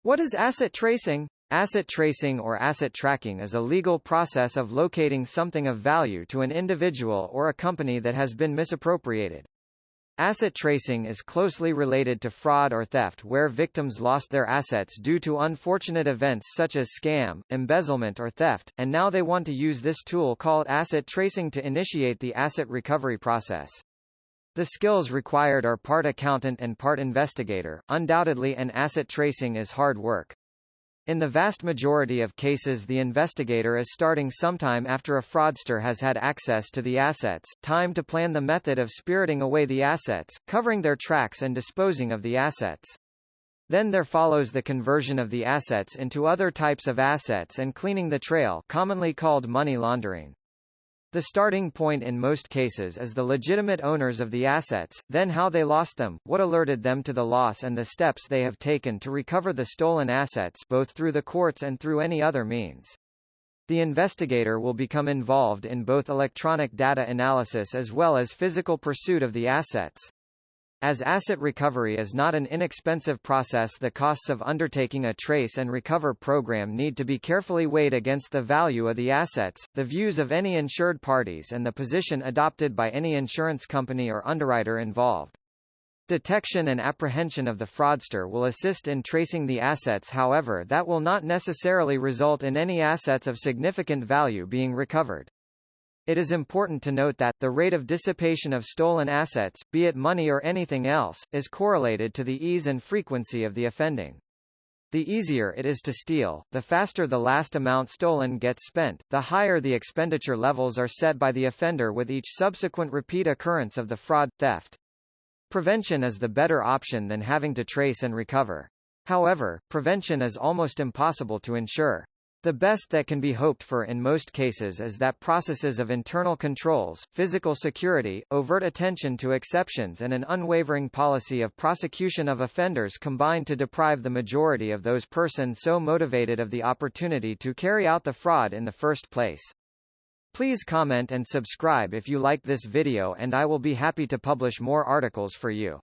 What is asset tracing? Asset tracing or asset tracking is a legal process of locating something of value to an individual or a company that has been misappropriated. Asset tracing is closely related to fraud or theft where victims lost their assets due to unfortunate events such as scam, embezzlement or theft, and now they want to use this tool called asset tracing to initiate the asset recovery process. The skills required are part accountant and part investigator. Undoubtedly, an asset tracing is hard work. In the vast majority of cases, the investigator is starting sometime after a fraudster has had access to the assets, time to plan the method of spiriting away the assets, covering their tracks and disposing of the assets. Then there follows the conversion of the assets into other types of assets and cleaning the trail, commonly called money laundering. The starting point in most cases is the legitimate owners of the assets, then how they lost them, what alerted them to the loss and the steps they have taken to recover the stolen assets both through the courts and through any other means. The investigator will become involved in both electronic data analysis as well as physical pursuit of the assets. As asset recovery is not an inexpensive process, the costs of undertaking a trace and recover program need to be carefully weighed against the value of the assets, the views of any insured parties and the position adopted by any insurance company or underwriter involved. Detection and apprehension of the fraudster will assist in tracing the assets, however, that will not necessarily result in any assets of significant value being recovered. It is important to note that, the rate of dissipation of stolen assets, be it money or anything else, is correlated to the ease and frequency of the offending. The easier it is to steal, the faster the last amount stolen gets spent, the higher the expenditure levels are set by the offender with each subsequent repeat occurrence of the fraud, theft. Prevention is the better option than having to trace and recover. However, prevention is almost impossible to ensure. The best that can be hoped for in most cases is that processes of internal controls, physical security, overt attention to exceptions and an unwavering policy of prosecution of offenders combine to deprive the majority of those persons so motivated of the opportunity to carry out the fraud in the first place. Please comment and subscribe if you like this video, and I will be happy to publish more articles for you.